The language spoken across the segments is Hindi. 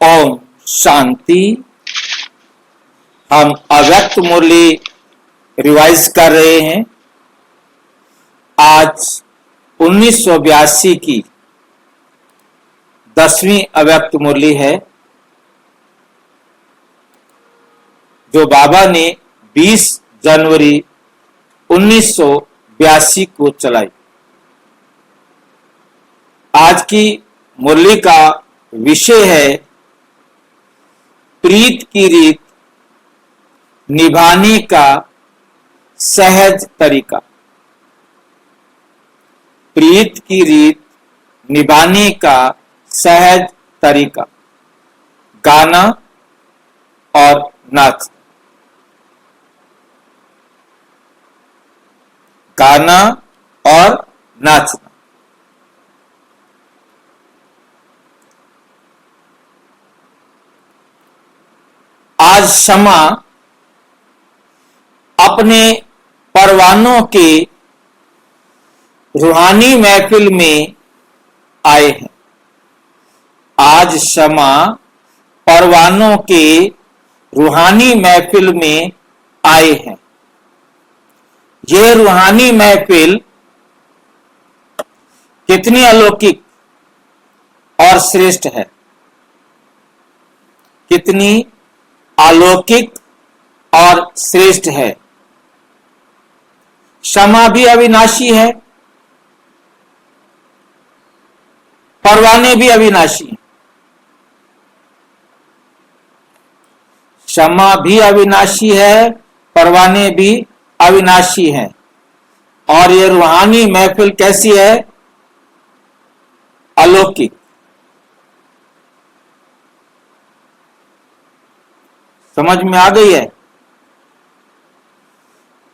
ओम शांति। हम अव्यक्त मुरली रिवाइज कर रहे हैं। आज 1982 की 10वीं अव्यक्त मुरली है, जो बाबा ने 20 जनवरी 1982 को चलाई। आज की मुरली का विषय है प्रीत की रीत निभाने का सहज तरीका। प्रीत की रीत निभाने का सहज तरीका। गाना और नाच। गाना और नाचना। आज शमा अपने परवानों के रूहानी महफिल में आए हैं। आज शमा परवानों के रूहानी महफिल में आए हैं। यह रूहानी महफिल कितनी अलौकिक और श्रेष्ठ है, कितनी अलौकिक और श्रेष्ठ है। क्षमा भी अविनाशी है, परवाने भी अविनाशी हैं। क्षमा भी अविनाशी है, परवाने भी अविनाशी हैं। और ये रूहानी महफिल कैसी है? अलौकिक। समझ में आ गई है?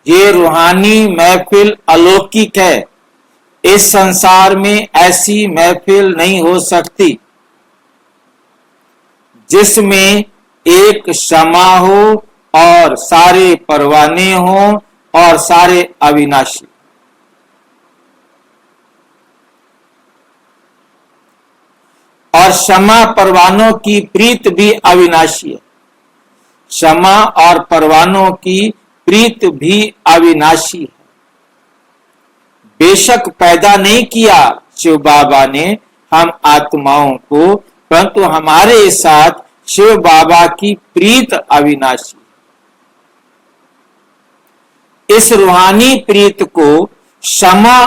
ये रूहानी महफिल अलौकिक है। इस संसार में ऐसी महफिल नहीं हो सकती जिसमें एक क्षमा हो और सारे परवाने हो और सारे अविनाशी। और क्षमा परवानों की प्रीत भी अविनाशी है। क्षमा और परवानों की प्रीत भी अविनाशी है। बेशक पैदा नहीं किया शिव बाबा ने हम आत्माओं को, परंतु हमारे साथ शिव बाबा की प्रीत अविनाशी। इस रूहानी प्रीत को क्षमा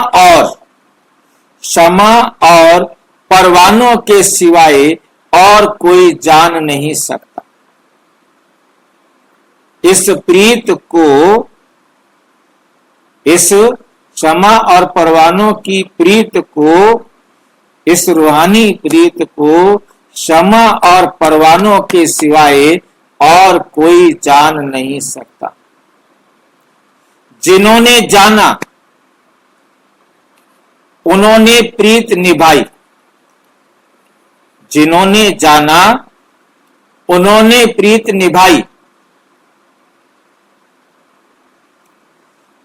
और परवानों के सिवाय और कोई जान नहीं सकता। इस प्रीत को, इस क्षमा और परवानों की प्रीत को, इस रूहानी प्रीत को क्षमा और परवानों के सिवाय और कोई जान नहीं सकता। जिन्होंने जाना उन्होंने प्रीत निभाई। जिन्होंने जाना उन्होंने प्रीत निभाई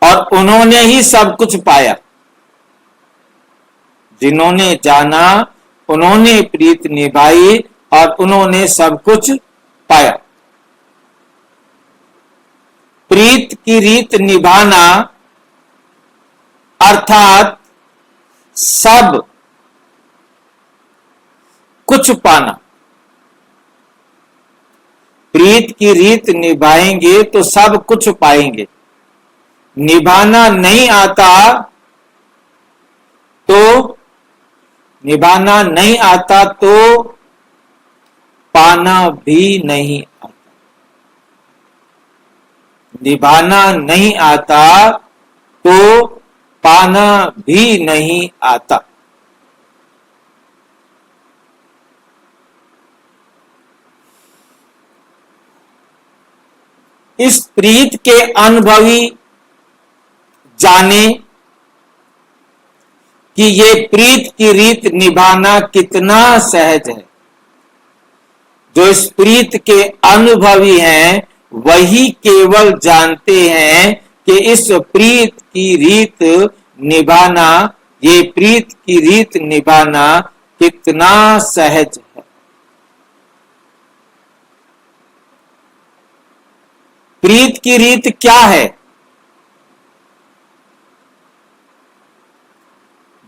और उन्होंने ही सब कुछ पाया। जिन्होंने जाना उन्होंने प्रीत निभाई और उन्होंने सब कुछ पाया। प्रीत की रीत निभाना अर्थात सब कुछ पाना। प्रीत की रीत निभाएंगे तो सब कुछ पाएंगे। निभाना नहीं आता तो पाना भी नहीं आता। निभाना नहीं आता तो पाना भी नहीं आता। इस प्रीत के अनुभवी जाने कि ये प्रीत की रीत निभाना कितना सहज है। जो इस प्रीत के अनुभवी हैं वही केवल जानते हैं कि इस प्रीत की रीत निभाना, ये प्रीत की रीत निभाना कितना सहज है। प्रीत की रीत क्या है?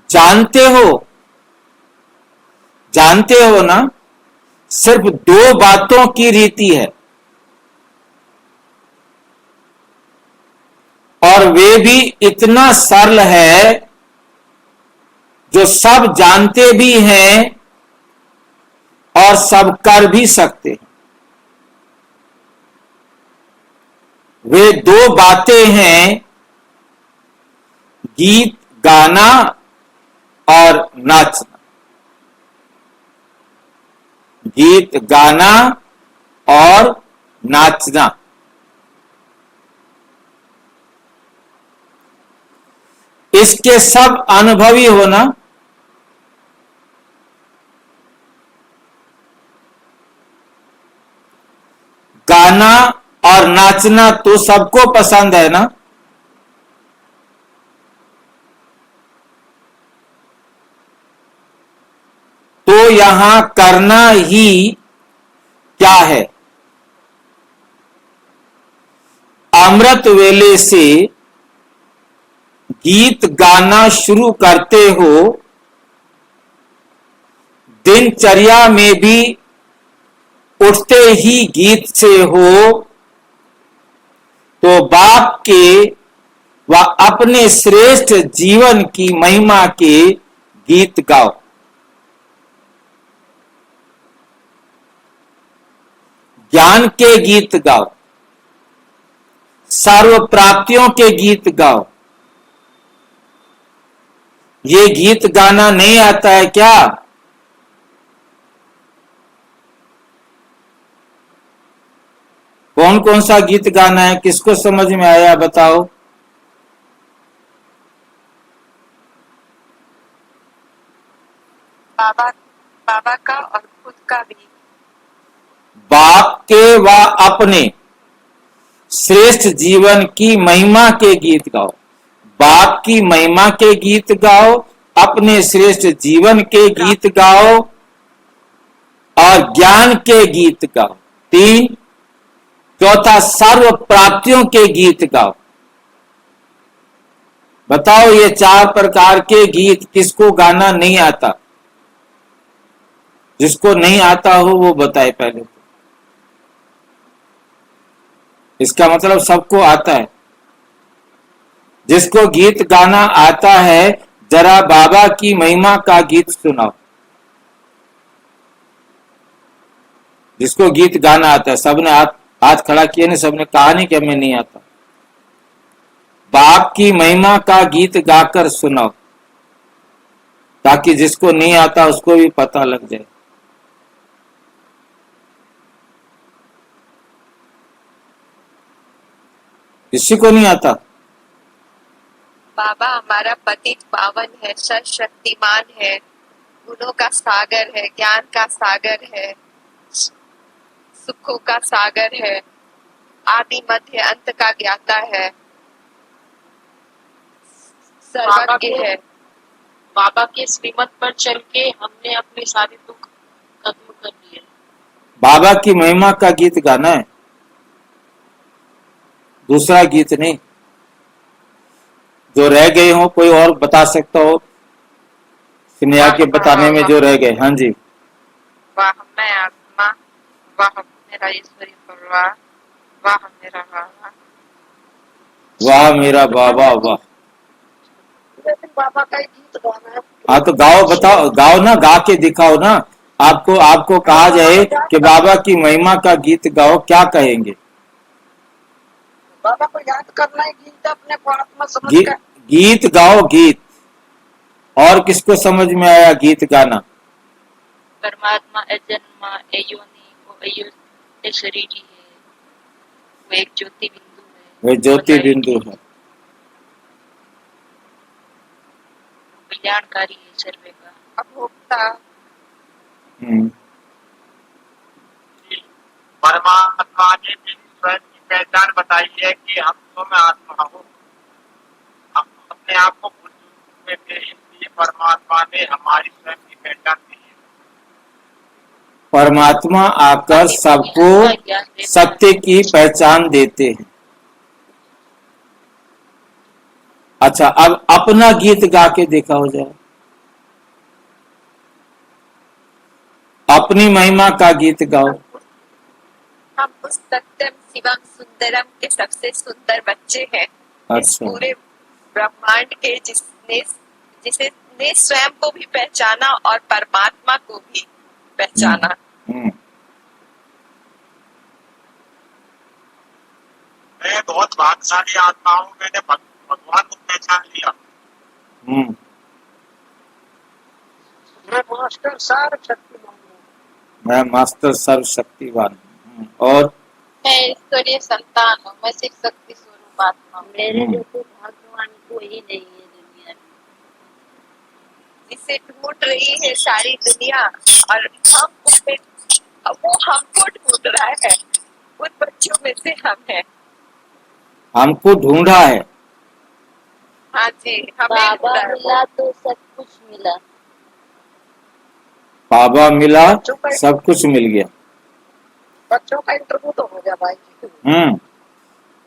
जानते हो? जानते हो ना? सिर्फ दो बातों की रीति है और वे भी इतना सरल है जो सब जानते भी हैं और सब कर भी सकते हैं। वे दो बातें हैं, गीत गाना और नाचना। गीत गाना और नाचना। इसके सब अनुभवी हो ना? गाना और नाचना तो सबको पसंद है ना? तो यहां करना ही क्या है? अमृत वेले से गीत गाना शुरू करते हो, दिनचर्या में भी उठते ही गीत से हो, तो बाप के व अपने श्रेष्ठ जीवन की महिमा के गीत गाओ। ज्ञान के गीत गाओ, सर्व प्राप्तियों के गीत गाओ। ये गीत गाना नहीं आता है क्या? कौन कौन सा गीत गाना है, किसको समझ में आया बताओ? बाबा बाबा का और खुद का भी। बाप के व अपने श्रेष्ठ जीवन की महिमा के गीत गाओ। बाप की महिमा के गीत गाओ, अपने श्रेष्ठ जीवन के गीत गाओ और ज्ञान के गीत गाओ। तीन, चौथा सर्व प्राप्तियों के गीत गाओ। बताओ ये चार प्रकार के गीत किसको गाना नहीं आता? जिसको नहीं आता हो वो बताए पहले। इसका मतलब सबको आता है। जिसको गीत गाना आता है जरा बाबा की महिमा का गीत सुनाओ। जिसको गीत गाना आता है, सबने हाथ खड़ा किए नहीं, सबने कहा नहीं कि हमें नहीं आता। बाप की महिमा का गीत गाकर सुनाओ ताकि जिसको नहीं आता उसको भी पता लग जाए। किसी को नहीं आता? बाबा हमारा पतित पावन है, सर्वशक्तिमान है, गुणों का सागर है, ज्ञान का सागर है, सुखों का सागर है, आदि मध्य अंत का ज्ञाता है, सर्वज्ञ है। बाबा के श्रीमत पर चल के हमने अपने सारे दुख खत्म कर दिए। बाबा की महिमा का गीत गाना है, दूसरा गीत नहीं। जो रह गए हो कोई और बता सकता हो? स्नेहा के बताने में जो रह गए। हाँ जी। वाह मैं आत्मा, वाह मेरा ईश्वरी परिवार, वाह मेरा बाबा, वाह मेरा बाबा वाह। बाबा का गीत गाना है। हाँ तो गाओ, बताओ, गाओ ना, गा के दिखाओ ना। आपको कहा जाए कि बाबा की महिमा का गीत गाओ, क्या कहेंगे? बाबा को याद करना है, गीत अपने को आत्मा समझ कर। गीत गाओ, गीत। और किसको समझ में आया गीत गाना? परमात्मा अजन्मा अयोनि वो अयो शरीरी है, वो एक ज्योति बिंदु है, वे ज्योति बिंदु है, कल्याणकारी है सर्वे का। अभोक्ता। परमात्मा ने स्वयं की पहचान बताई है कि हम तो मैं आत्मा हूँ। हम अपने आप को भूल चुके थे, इसलिए परमात्मा ने हमारी स्वयं की पहचान दी है। परमात्मा आकर सबको सत्य की पहचान देते हैं। अच्छा, अब अपना गीत गा के देखा हो जाए, अपनी महिमा का गीत गाओ। हम उस सत्यम शिवम सुंदरम के सबसे सुंदर बच्चे हैं। इस अच्छा, पूरे ब्रह्मांड के जिसने स्वयं को भी पहचाना और परमात्मा को भी पहचाना। मैं बहुत भाग्यशाली आत्मा हूँ, मैंने भगवान को पहचान लिया। मैं मास्टर सर्वशक्तिमान हूँ। मैं मास्टर सर्वशक्तिवान हूँ। और मैं ईश्वरीय संतान हूँ, मैं शिव शक्ति स्वरूप आत्मा हूँ। मेरे जो तो भगवान कोई नहीं है दुनिया में, जिसे ढूंढ रही है सारी दुनिया, और वो हमको ढूंढ रहा है। उन बच्चों में से हम हैं। हमको ढूंढा है। हाँ जी, हमें बाबा ढूंढा है। मिला तो सब कुछ मिला। बाबा मिला, सब कुछ मिल गया। बच्चों का इंटरव्यू तो हो गया भाई।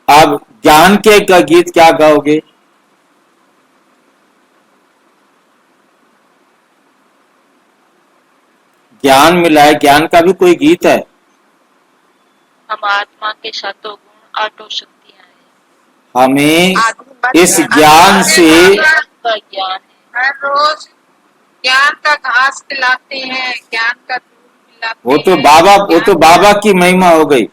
अब ज्ञान के का गीत क्या गाओगे? ज्ञान मिला है, ज्ञान का भी कोई गीत है? हम आत्मा के सातों गुण आठों शक्तियाँ हैं। हमें इस ज्ञान से का ज्ञान है। हर रोज ज्ञान का घास खिलाते हैं, ज्ञान का दूध पिलाते वो तो हैं। बाबा की महिमा हो गई।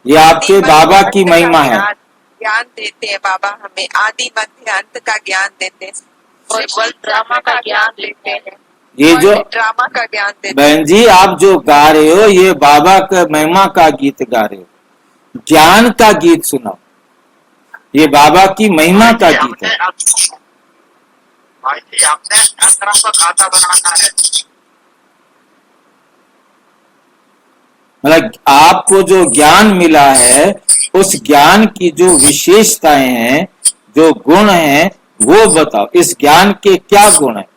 ये आपके बाबा की महिमा है। ज्ञान देते हैं बाबा, हमें आदि मध्य अंत का ज्ञान देते हैं, और वर्ल्ड ड्रामा का ज्ञान देते हैं। ये जो ड्रामा का ज्ञान देते हैं। बहन जी, आप जो गा रहे हो, ये बाबा का महिमा का गीत गा रहे हो। ज्ञान का गीत सुनाओ, ये बाबा की महिमा का गीत है। भाई जी, हमने हर तरह का खाता बनाना है। मतलब आपको जो ज्ञान मिला है, उस ज्ञान की जो विशेषताएं हैं, जो गुण हैं, वो बताओ। इस ज्ञान के क्या गुण है?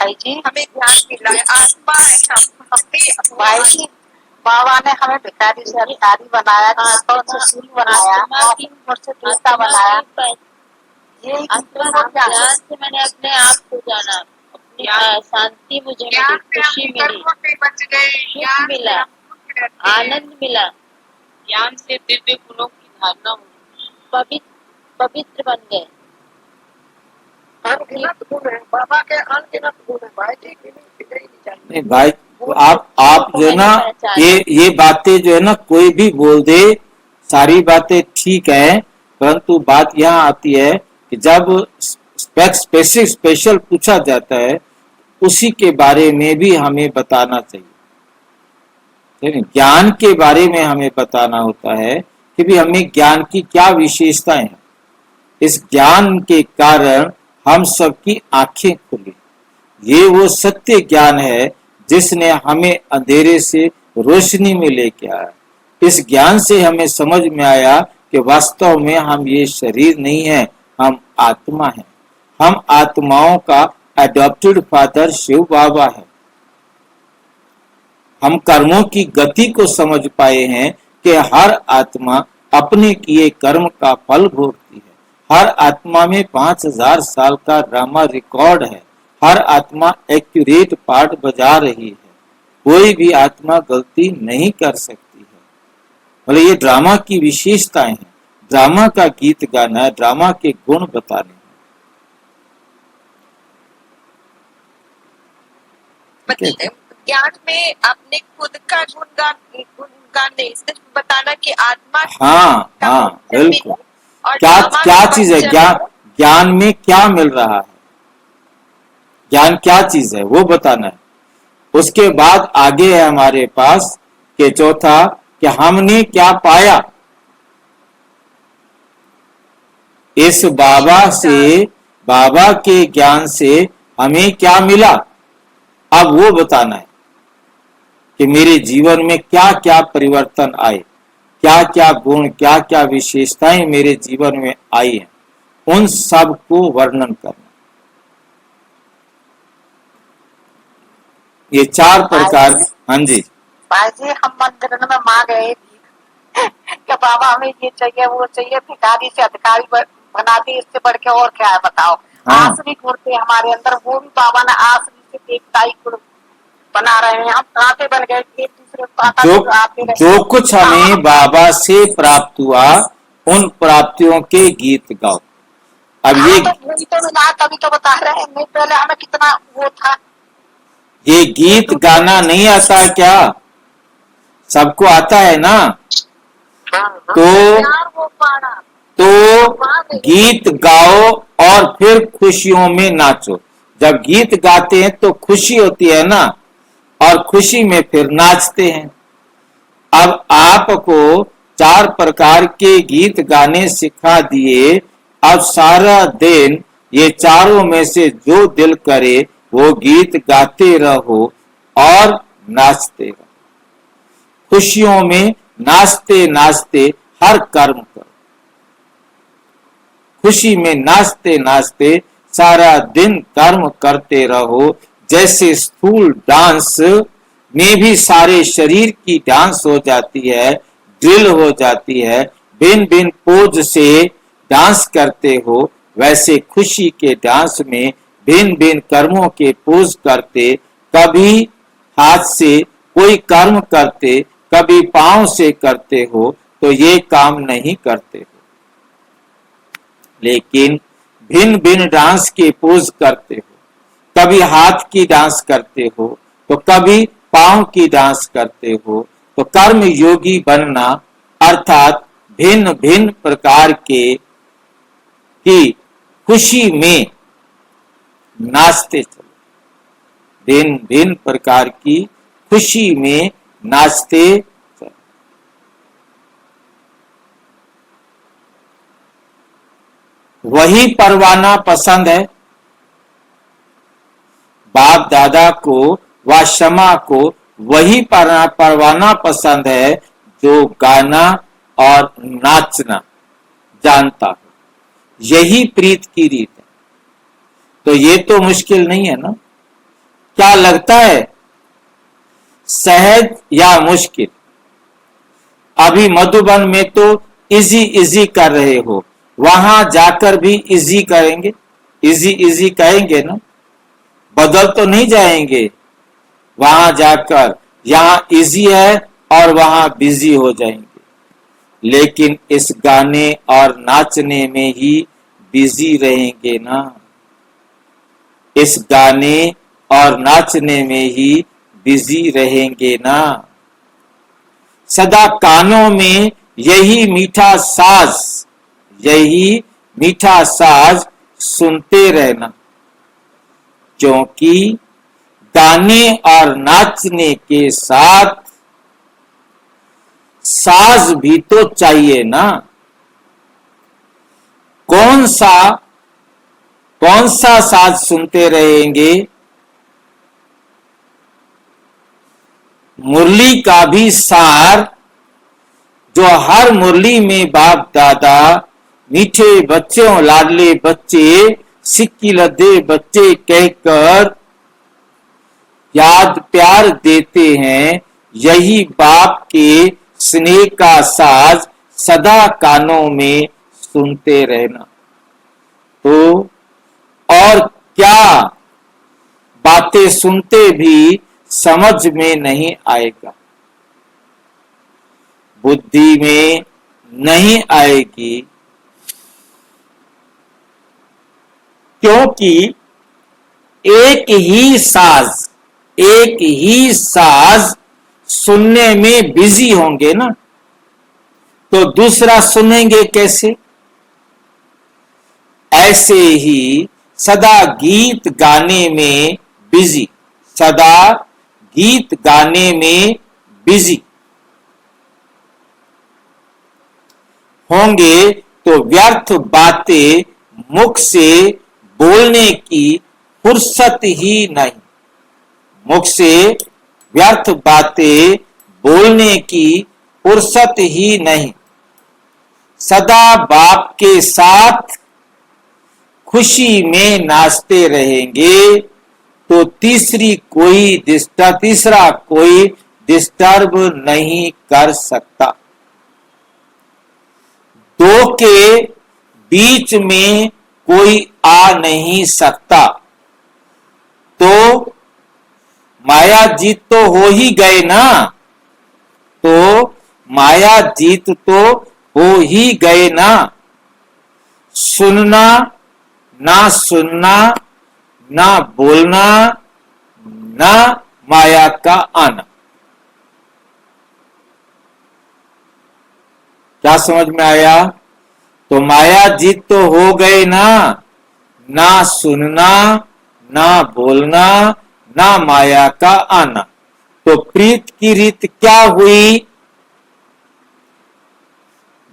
भाई जी, हमें ज्ञान मिला है, आत्मा है हम। भाई जी, बाबा ने हमें भिखारी से अधिकारी बनाया, कौन से सूर्य बनाया, और 3 वर्ष से देवता बनाया। ये ज्ञान से मैंने अपने आप को जाना, अपनी शांति मुझे मिली, खुशी मिली, बच गए, सुख मिला, आनंद मिला। ज्ञान से दिव्य गुणों की धारणा हुई, पवित्र बन गए। अनगिनत गुण है बाबा के, अनगिनत गुण है भाई जी, नहीं चाहिए। नहीं भाई, आप जो है ना, ये बातें जो है ना, कोई भी बोल दे, सारी बातें ठीक है, परंतु बात यहाँ आती है कि जब स्पेशल पूछा जाता है, उसी के बारे में भी हमें बताना चाहिए। ज्ञान के बारे में हमें बताना होता है कि भी हमें ज्ञान की क्या विशेषताएं हैं। इस ज्ञान के कारण हम सबकी आंखें खुली। ये वो सत्य ज्ञान है जिसने हमें अंधेरे से रोशनी में लेके आया। इस ज्ञान से हमें समझ में आया कि वास्तव में हम ये शरीर नहीं है, हम आत्मा है। हम आत्माओं का एडॉप्टेड फादर शिव बाबा है। हम कर्मों की गति को समझ पाए हैं कि हर आत्मा अपने किए कर्म का फल भोगती है। हर आत्मा में 5000 साल का ड्रामा रिकॉर्ड है। हर आत्मा एक्यूरेट पार्ट बजा रही है। कोई भी आत्मा गलती नहीं कर सकती है। मतलब ये ड्रामा की विशेषताएं हैं। ड्रामा का गीत गाना है, ड्रामा के गुण बताने। ज्ञान में अपने खुद का गुणगान नहीं, सिर्फ बताना कि आत्मा। हाँ, बिल्कुल। क्या चीज है ज्ञान में? क्या मिल रहा है? ज्ञान क्या चीज है वो बताना है। उसके बाद आगे है हमारे पास के चौथा कि हमने क्या पाया। इस बाबा के ज्ञान से हमें क्या मिला, अब वो बताना है कि मेरे जीवन में क्या क्या परिवर्तन आए, क्या क्या गुण, क्या क्या विशेषताएं मेरे जीवन में आई हैं, उन सब को वर्णन करना। ये 4 प्रकार। हाँ जी, भाई जी हम मंदिर में मांग गए कि बाबा हमें ये चाहिए वो चाहिए, भिखारी से अधिकारी बना दी, इससे बढ़ के और क्या है बताओ। हाँ। आसरी गुण थे हमारे अंदर, वो भी बाबा ने आसरी से देवताई गुण बना रहे हैं। हम कांटे बन गए, एक दूसरे को आते रहे। जो कुछ हमें बाबा से प्राप्त हुआ उन प्राप्तियों के गीत गाओ। अब हाँ, ये तो वही तो मिला, तभी तो बता रहे हैं। नहीं पहले हमें कितना वो था। ये गीत गाना नहीं आता क्या? सबको आता है ना? तो यार वो पाना तो गीत गाओ और फिर खुशियों में नाचो। जब गीत गाते हैं तो खुशी होती है ना, और खुशी में फिर नाचते हैं। अब आपको 4 प्रकार के गीत गाने सिखा दिए। अब सारा दिन ये चारों में से जो दिल करे वो गीत गाते रहो और नाचते रहो। खुशियों में नाचते नाचते हर कर्म करो। खुशी में नाचते नाचते सारा दिन कर्म करते रहो। जैसे स्थूल डांस में भी सारे शरीर की डांस हो जाती है, ड्रिल हो जाती है, भिन्न भिन्न पोज से डांस करते हो, वैसे खुशी के डांस में भिन्न भिन्न कर्मों के पोज करते, कभी हाथ से कोई कर्म करते, कभी पांव से करते हो, तो ये काम नहीं करते हो। लेकिन भिन्न भिन्न डांस के पोज करते हो, कभी हाथ की डांस करते हो तो कभी पांव की डांस करते हो। तो कर्म योगी बनना अर्थात भिन्न भिन्न प्रकार के की खुशी में नाचते चलो। भिन्न भिन्न प्रकार की खुशी में नाचते चलो। वही परवाना पसंद है। बाप दादा को व क्षमा को वही परवाना पसंद है जो गाना और नाचना जानता हो। यही प्रीत की रीत है। तो ये तो मुश्किल नहीं है ना? क्या लगता है सहज या मुश्किल? अभी मधुबन में तो इजी इजी कर रहे हो, वहां जाकर भी इजी करेंगे, इजी इजी कहेंगे ना, बदल तो नहीं जाएंगे। वहां जाकर यहां इजी है और वहां बिजी हो जाएंगे। लेकिन इस गाने और नाचने में ही बिजी रहेंगे ना। इस गाने और नाचने में ही बिजी रहेंगे ना। सदा कानों में यही मीठा साज, यही मीठा साज सुनते रहना। क्योंकि गाने और नाचने के साथ साज भी तो चाहिए ना। कौन सा साज सुनते रहेंगे? मुरली का भी सार, जो हर मुरली में बाप दादा मीठे बच्चों लाडले बच्चे सिक्की लदे बच्चे कहकर याद प्यार देते हैं, यही बाप के स्नेह का साज सदा कानों में सुनते रहना। तो और क्या बातें सुनते भी समझ में नहीं आएगा, बुद्धि में नहीं आएगी। क्योंकि एक ही साज सुनने में बिजी होंगे ना, तो दूसरा सुनेंगे कैसे? ऐसे ही सदा गीत गाने में बिजी, सदा गीत गाने में बिजी होंगे तो व्यर्थ बातें मुख से बोलने की फुर्सत ही नहीं। मुख से व्यर्थ बातें बोलने की फुर्सत ही नहीं। सदा बाप के साथ खुशी में नाचते रहेंगे तो तीसरा कोई डिस्टर्ब नहीं कर सकता। दो के बीच में कोई आ नहीं सकता। तो माया जीत तो हो ही गए ना, तो माया जीत तो हो ही गए ना। सुनना ना सुनना, ना बोलना, ना माया का आना। क्या समझ में आया? तो माया जीत तो हो गए ना, ना सुनना, ना बोलना, ना माया का आना। तो प्रीत की रीत क्या हुई?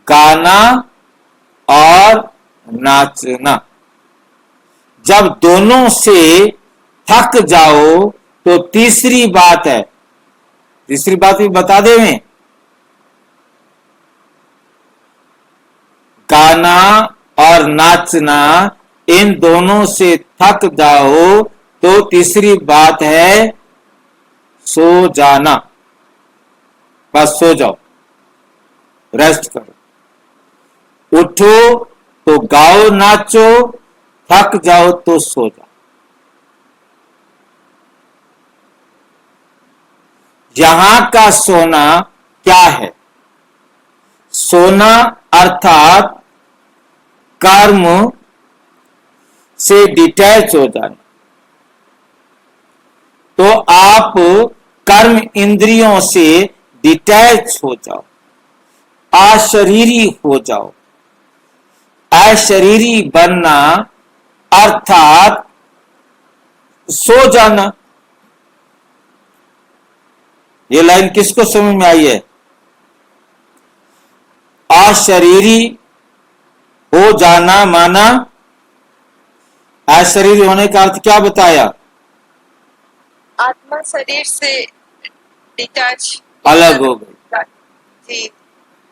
गाना और नाचना। जब दोनों से थक जाओ तो तीसरी बात है, तीसरी बात भी बता दे मैं। गाना और नाचना, इन दोनों से थक जाओ तो तीसरी बात है सो जाना। बस सो जाओ, रेस्ट करो। उठो तो गाओ नाचो, थक जाओ तो सो जाओ। यहां का सोना क्या है? सोना अर्थात कर्म से डिटैच हो जाना। तो आप कर्म इंद्रियों से डिटैच हो जाओ, अशरीरी हो जाओ। अशरीरी बनना अर्थात सो जाना। ये लाइन किसको समझ में आई है? अशरीरी हो जाना माना, अशरीरी होने का अर्थ क्या बताया? आत्मा शरीर से डिटैच, अलग हो गई, जी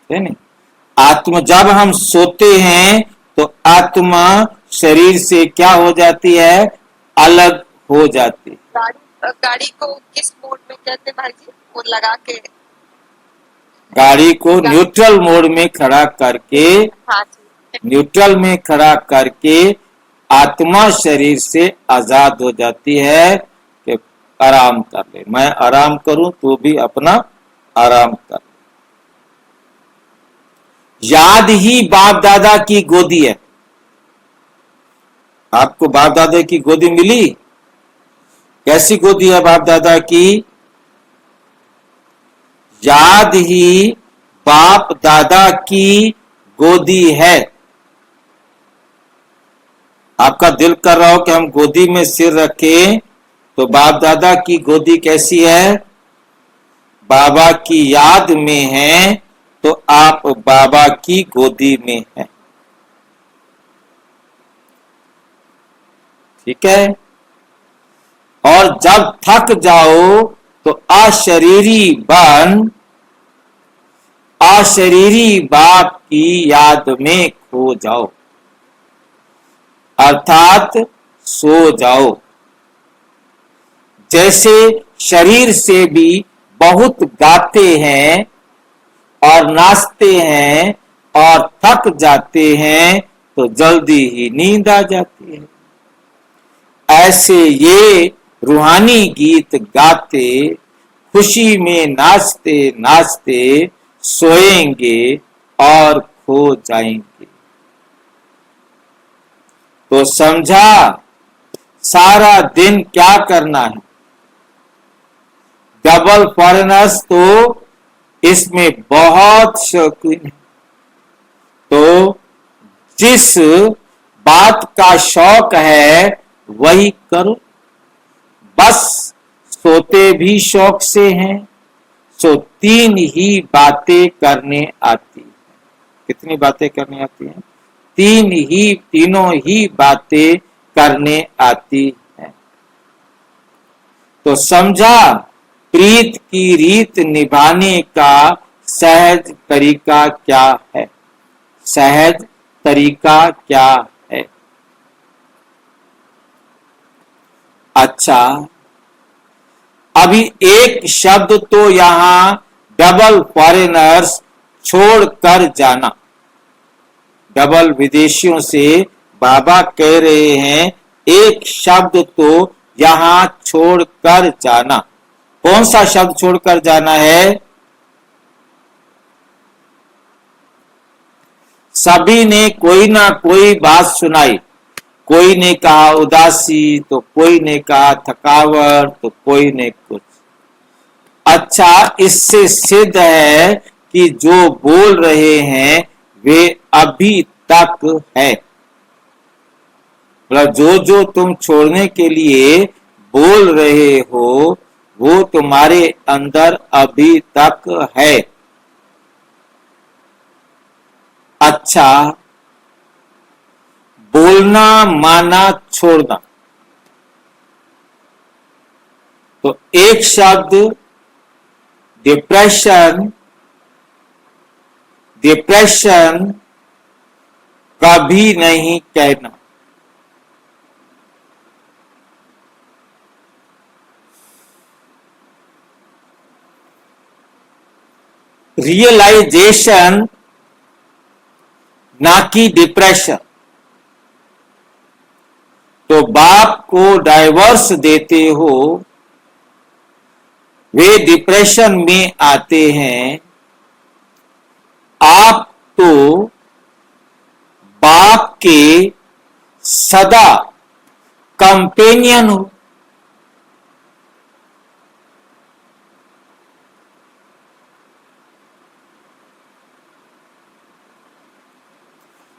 है नहीं? आत्मा, जब हम सोते हैं तो आत्मा शरीर से क्या हो जाती है? अलग हो जाती है। गाड़ी को किस मोड में कहते हैं भाई जी? वो लगा के गाड़ी को न्यूट्रल मोड में खड़ा करके, हाँ जी, न्यूट्रल में खड़ा करके आत्मा शरीर से आजाद हो जाती है कि आराम कर ले, मैं आराम करूं तो भी अपना आराम कर। याद ही बाप दादा की गोदी है। आपको बाप दादा की गोदी मिली? कैसी गोदी है बाप दादा की? याद ही बाप दादा की गोदी है। आपका दिल कर रहा हो कि हम गोदी में सिर रखें, तो बाप दादा की गोदी कैसी है? बाबा की याद में है, तो आप बाबा की गोदी में हैं। ठीक है? और जब थक जाओ तो अशरीरी बन अशरीरी बाप की याद में खो जाओ, अर्थात सो जाओ। जैसे शरीर से भी बहुत गाते हैं और नाचते हैं और थक जाते हैं तो जल्दी ही नींद आ जाती है। ऐसे ये रूहानी गीत गाते, खुशी में नाचते नाचते सोएंगे और खो जाएंगे। तो समझा सारा दिन क्या करना है? डबल फॉरेनर्स तो इसमें बहुत शौकीन है। तो जिस बात का शौक है वही करो। बस सोते भी शौक से हैं, सो 3 ही बातें करने आती है। कितनी बातें करने आती हैं? तीनों ही बातें करने आती हैं। तो समझा प्रीत की रीत निभाने का सहज तरीका क्या है? सहज तरीका क्या है? अच्छा, अभी एक शब्द तो यहां डबल फॉरेनर्स छोड़कर जाना, डबल विदेशियों से बाबा कह रहे हैं एक शब्द तो यहां छोड़कर जाना। कौन सा शब्द छोड़कर जाना है? सभी ने कोई ना कोई बात सुनाई। कोई ने कहा उदासी, तो कोई ने कहा थकावट, तो कोई ने कुछ। अच्छा, इससे सिद्ध है कि जो बोल रहे हैं वे अभी तक है। मतलब जो तुम छोड़ने के लिए बोल रहे हो वो तुम्हारे अंदर अभी तक है। अच्छा, बोलना माना छोड़ना, तो एक शब्द डिप्रेशन, डिप्रेशन कभी नहीं कहना। रियलाइजेशन ना कि डिप्रेशन। तो बाप को डाइवर्स देते हो, वे डिप्रेशन में आते हैं। आप तो बाप के सदा कंपेनियन हो।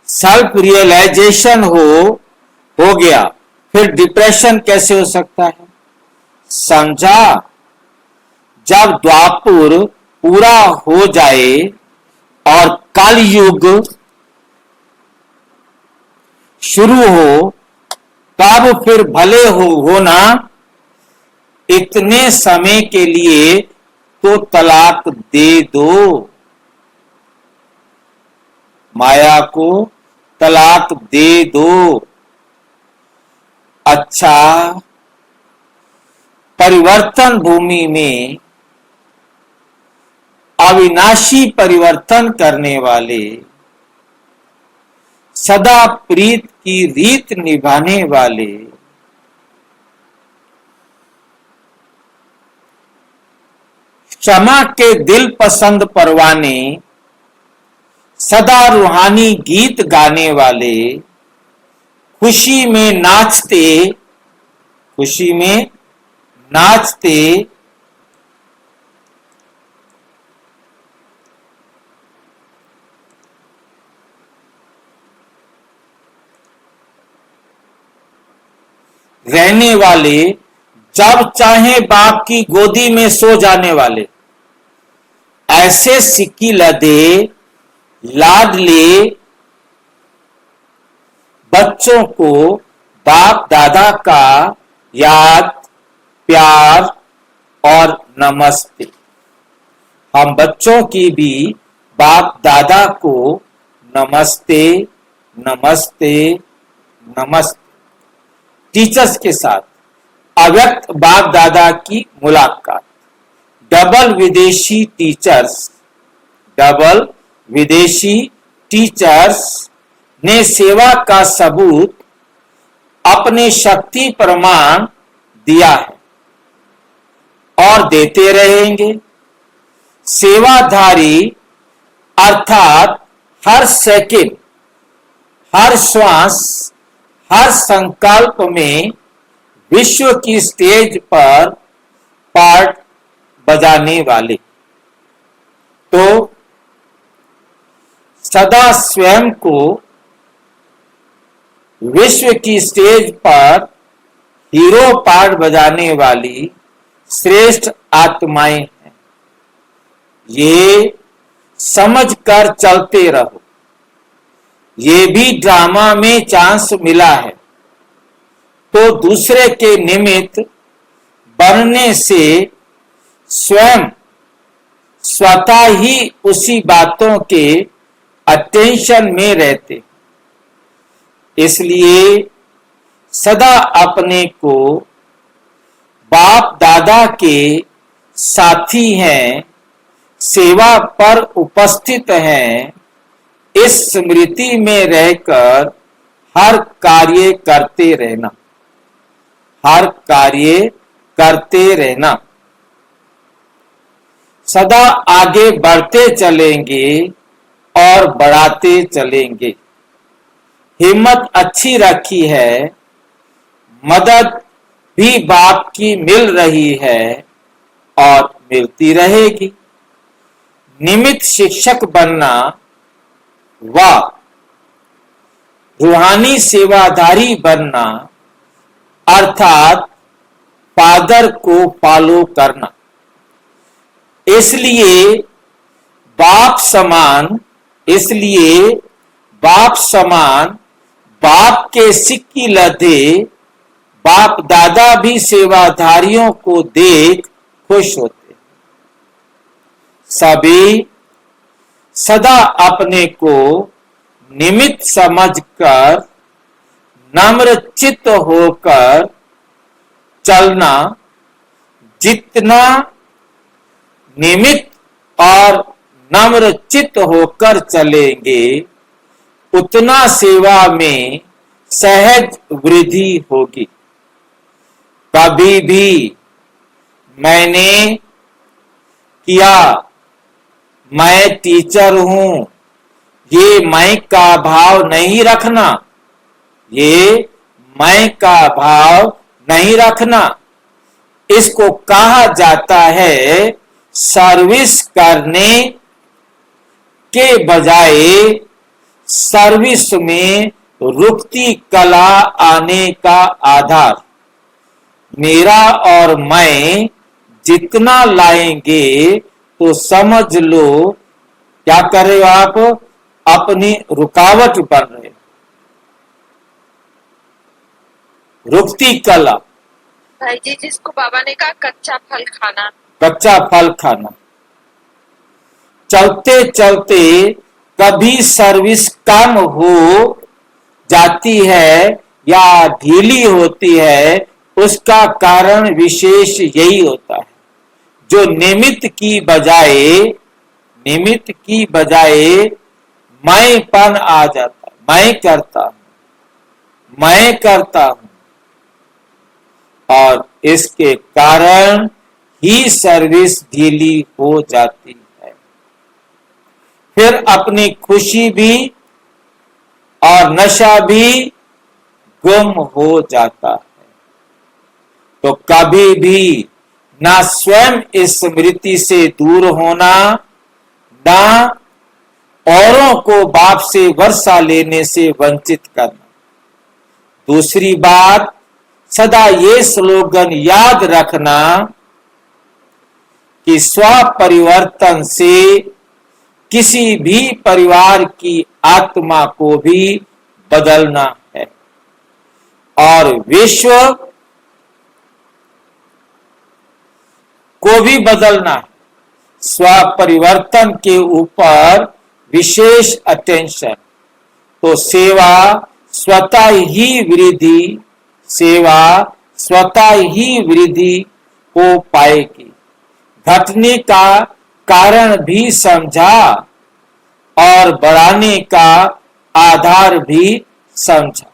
सेल्फ रियलाइजेशन हो गया, फिर डिप्रेशन कैसे हो सकता है? समझा? जब द्वापर पूरा हो जाए और कलयुग शुरू हो, तब फिर भले होना इतने समय के लिए तो तलाक दे दो, माया को तलाक दे दो। अच्छा, परिवर्तन भूमि में अविनाशी परिवर्तन करने वाले, सदा प्रीत की रीत निभाने वाले, क्षमा के दिल पसंद परवाने, सदा रूहानी गीत गाने वाले, खुशी में नाचते, खुशी में नाचते, रहने वाले, जब चाहे बाप की गोदी में सो जाने वाले, ऐसे सिक्की लदे लाडले बच्चों को बाप दादा का याद, प्यार और नमस्ते। हम बच्चों की भी बाप दादा को नमस्ते, नमस्ते, नमस्ते। टीचर्स के साथ अव्यक्त बाप दादा की मुलाकात। डबल विदेशी टीचर्स, डबल विदेशी टीचर्स ने सेवा का सबूत अपने शक्ति प्रमाण दिया है और देते रहेंगे। सेवाधारी अर्थात हर सेकंड, हर श्वास, हर संकल्प में विश्व की स्टेज पर पार्ट बजाने वाले, तो सदा स्वयं को विश्व की स्टेज पर हीरो पार्ट बजाने वाली श्रेष्ठ आत्माएं हैं। ये समझकर चलते रहो। ये भी ड्रामा में चांस मिला है, तो दूसरे के निमित्त बनने से स्वयं स्वतः ही उसी बातों के अटेंशन में रहते। इसलिए सदा अपने को बाप दादा के साथी हैं, सेवा पर उपस्थित हैं, इस स्मृति में रहकर हर कार्य करते रहना, हर कार्य करते रहना। सदा आगे बढ़ते चलेंगे और बढ़ाते चलेंगे। हिम्मत अच्छी रखी है, मदद भी बाप की मिल रही है और मिलती रहेगी। निमित्त शिक्षक बनना व रूहानी सेवादारी बनना अर्थात फादर को फॉलो करना। इसलिए बाप समान बाप के सिक्की लदे बाप दादा भी सेवाधारियों को देख खुश होते। सभी सदा अपने को निमित्त समझकर नम्र चित्त होकर चलना। जितना निमित्त और नम्र चित्त होकर चलेंगे उतना सेवा में सहज वृद्धि होगी। कभी भी मैंने किया, मैं टीचर हूं, ये मैं का भाव नहीं रखना, ये मैं का भाव नहीं रखना। इसको कहा जाता है सर्विस करने के बजाय सर्विस में रुकती कला आने का आधार। मेरा और मैं जितना लाएंगे तो समझ लो क्या कर रहे हो आप, अपनी रुकावट बन रहे हो। रुकती कला, भाई जी जिसको बाबा ने कहा कच्चा फल खाना, कच्चा फल खाना। चलते चलते कभी सर्विस कम हो जाती है या ढीली होती है, उसका कारण विशेष यही होता है। जो निमित्त की बजाय मैंपन आ जाता, मैं करता हूं और इसके कारण ही सर्विस ढीली हो जाती है। फिर अपनी खुशी भी और नशा भी गुम हो जाता है। तो कभी भी ना स्वयं इस स्मृति से दूर होना, ना औरों को बाप से वर्षा लेने से वंचित करना। दूसरी बात, सदा ये स्लोगन याद रखना कि स्व परिवर्तन से किसी भी परिवार की आत्मा को भी बदलना है और विश्व को भी बदलना है। स्व परिवर्तन के ऊपर विशेष अटेंशन, तो सेवा स्वतः ही वृद्धि को पाएगी। घटने का कारण भी समझा और बढ़ाने का आधार भी समझा।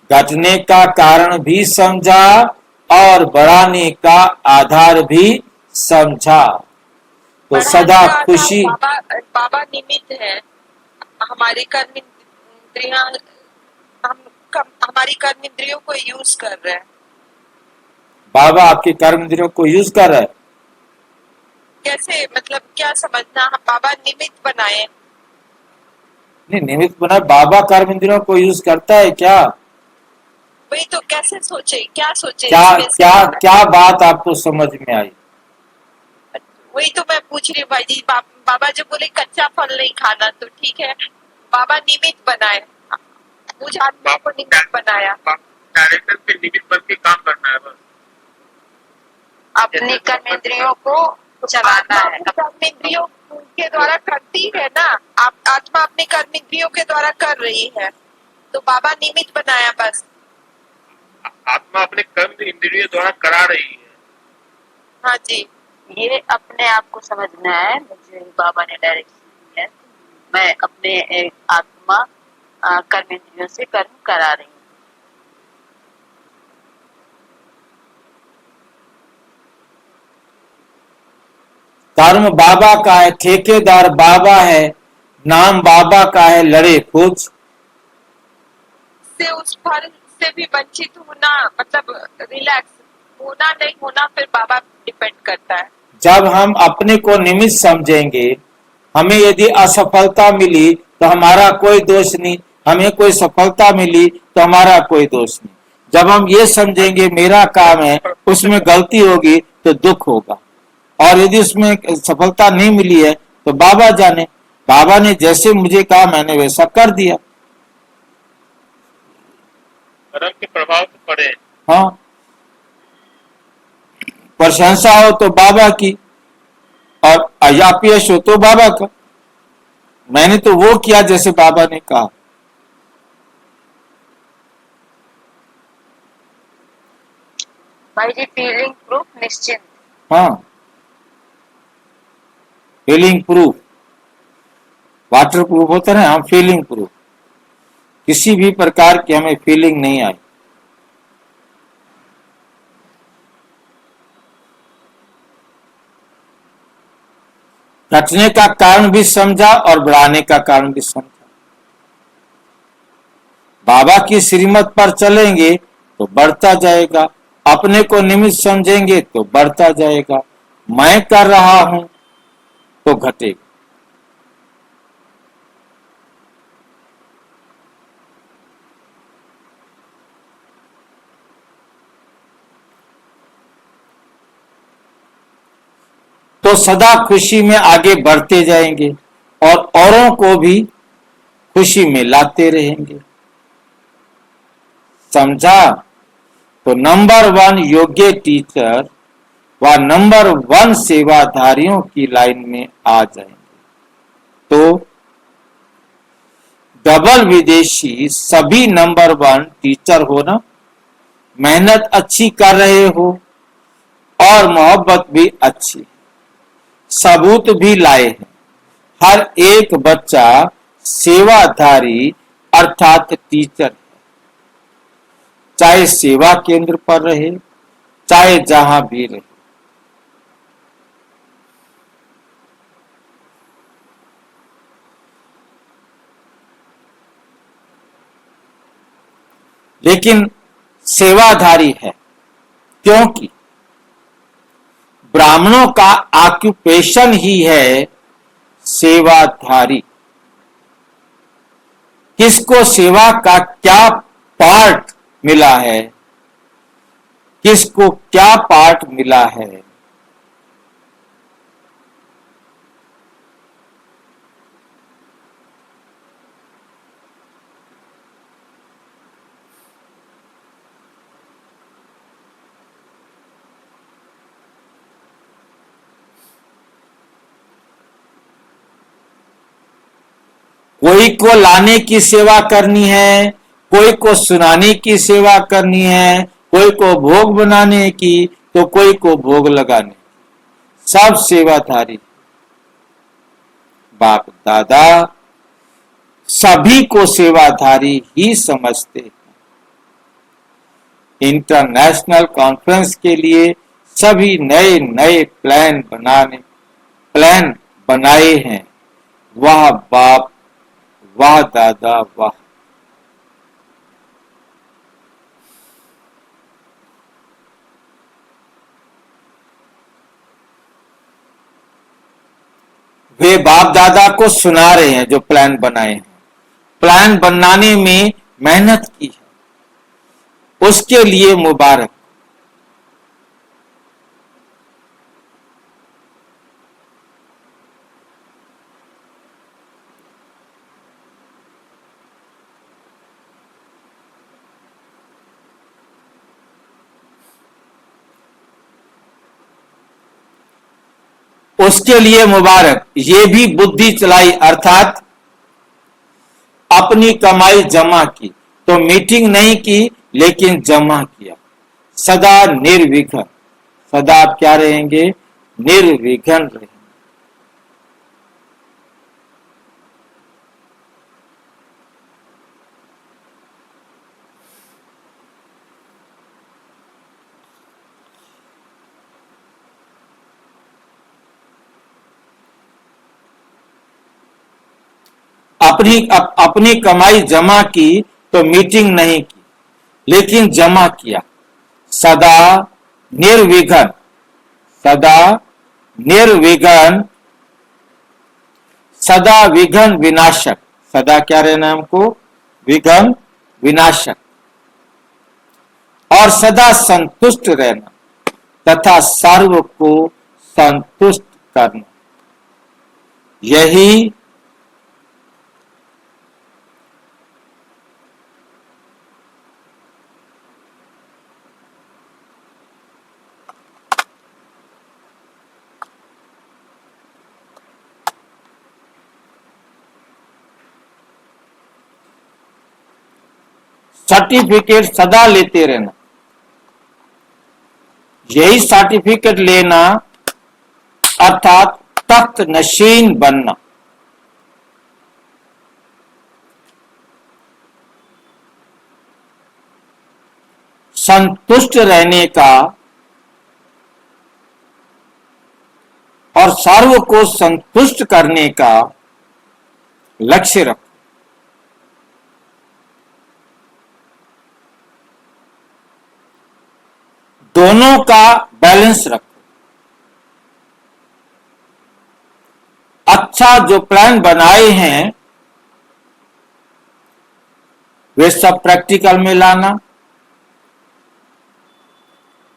घटने का कारण भी समझा और बढ़ाने का आधार भी समझा। तो सदा खुशी। बाबा निमित्त है, हमारी कर्म इंद्रियां, हमारी कर्म इंद्रियों को यूज कर रहे हैं। बाबा आपके कर्म इंद्रियों को यूज कर रहे हैं। कैसे, मतलब क्या समझना, हम बाबा निमित्त बनाए? नहीं, निमित्त बनाए, बाबा कर्म इंद्रियों को यूज करता है क्या? वही तो, कैसे सोचे, क्या सोचे? क्या बात आपको समझ में आई? वही तो मैं पूछ रही हूँ भाई जी। बाबा जब बोले कच्चा फल नहीं खाना, तो ठीक है, बाबा निमित्त बनाए, मुझे आत्मा को निमित्त बनाया। डायरेक्टर से निमित्त बन के काम करना है बस। अपनी कर्मेंद्रियों को चलाना है। कर्मेंद्रियों के द्वारा करती है ना, आत्मा अपने कर्मेंद्रियों के द्वारा कर रही है, तो बाबा निमित्त बनाया बस। आत्मा अपने कर्म इंद्रियों द्वारा करा रही है। हाँ जी, ये अपने आप को समझना है। मुझे बाबा ने डायरेक्शन दिया है, मैं अपने आत्मा कर्म इंद्रियों से कर्म करा रही हूँ। कर्म बाबा का है, ठेकेदार बाबा है, नाम बाबा का है, लड़े खोज। से उस फल से भी वंचित होना, मतलब रिलैक्स होना नहीं होना फिर बाबा डिपेंड करता है। जब हम अपने को निमित्त समझेंगे, हमें यदि असफलता मिली तो हमारा कोई दोष नहीं, हमें कोई सफलता मिली तो हमारा कोई दोष नहीं। जब हम ये समझेंगे मेरा काम है, उसमें गलती होगी तो दुख होगा, और यदि उसमें सफलता नहीं मिली है तो बाबा जाने, बाबा ने जैसे मुझे कहा मैंने वैसा कर दिया। कर्म के प्रभाव तो पड़े। हाँ, प्रशंसा हो तो बाबा की और अपयश हो तो बाबा का। मैंने तो वो किया जैसे बाबा ने कहा। भाई जी फीलिंग प्रूफ निश्चिंत। हाँ, फीलिंग प्रूफ, वाटर प्रूफ होता है ना, हम फीलिंग प्रूफ, किसी भी प्रकार की हमें फीलिंग नहीं आई। घटने का कारण भी समझा और बढ़ाने का कारण भी समझा। बाबा की श्रीमत पर चलेंगे तो बढ़ता जाएगा, अपने को निमित्त समझेंगे तो बढ़ता जाएगा, मैं कर रहा हूं तो घटेगा। तो सदा खुशी में आगे बढ़ते जाएंगे और औरों को भी खुशी में लाते रहेंगे। समझा? तो नंबर 1 योग्य टीचर व नंबर 1 सेवाधारियों की लाइन में आ जाएंगे। तो डबल विदेशी सभी नंबर 1 टीचर हो ना, मेहनत अच्छी कर रहे हो और मोहब्बत भी अच्छी, सबूत भी लाए हैं। हर एक बच्चा सेवाधारी अर्थात टीचर है, चाहे सेवा केंद्र पर रहे, चाहे जहां भी रहे। लेकिन सेवाधारी है क्योंकि ब्राह्मणों का ऑक्यूपेशन ही है सेवाधारी। किसको सेवा का क्या पार्ट मिला है, किसको क्या पार्ट मिला है, कोई को लाने की सेवा करनी है, कोई को सुनाने की सेवा करनी है, कोई को भोग बनाने की, तो कोई को भोग लगाने की। सब सेवाधारी। बाप दादा सभी को सेवाधारी ही समझते हैं। इंटरनेशनल कॉन्फ्रेंस के लिए सभी नए नए प्लान बनाए हैं। वाह बाप, वाह दादा, वाह। वे बाप दादा को सुना रहे हैं जो प्लान बनाए हैं। प्लान बनाने में मेहनत की है, उसके लिए मुबारक। उसके लिए मुबारक। ये भी बुद्धि चलाई अर्थात अपनी कमाई जमा की, तो मीटिंग नहीं की लेकिन जमा किया। सदा निर्विघ्न, सदा आप क्या रहेंगे? निर्विघ्न रहेंगे। अपनी कमाई जमा की तो मीटिंग नहीं की, लेकिन जमा किया। सदा निर्विघ्न, सदा निर्विघ्न, सदा विघ्न विनाशक, सदा क्या रहना हमको? विघ्न विनाशक। और सदा संतुष्ट रहना तथा सर्व को संतुष्ट करना, यही सर्टिफिकेट सदा लेते रहना, यही सर्टिफिकेट लेना अर्थात तख्त नशीन बनना। संतुष्ट रहने का और सर्व को संतुष्ट करने का लक्ष्य रखो। दोनों का बैलेंस रखो। अच्छा जो प्लान बनाए हैं वे सब प्रैक्टिकल में लाना।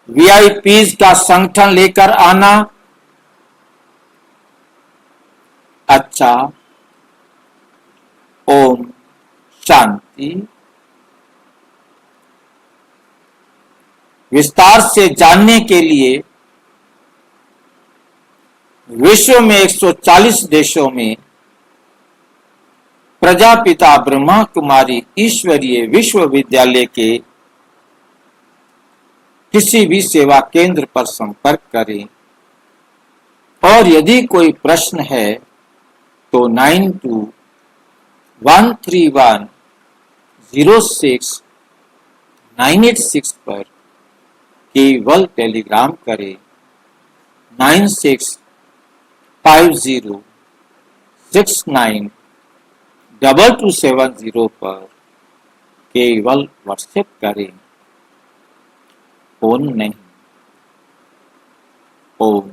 वीआईपीज का संगठन लेकर आना। अच्छा, ओम शांति। विस्तार से जानने के लिए विश्व में 140 देशों में प्रजापिता ब्रह्मा कुमारी ईश्वरीय विश्वविद्यालय के किसी भी सेवा केंद्र पर संपर्क करें। और यदि कोई प्रश्न है तो 9213106986 पर केवल टेलीग्राम करें। 9650692270 पर केवल व्हाट्सएप करें, फोन नहीं। ओम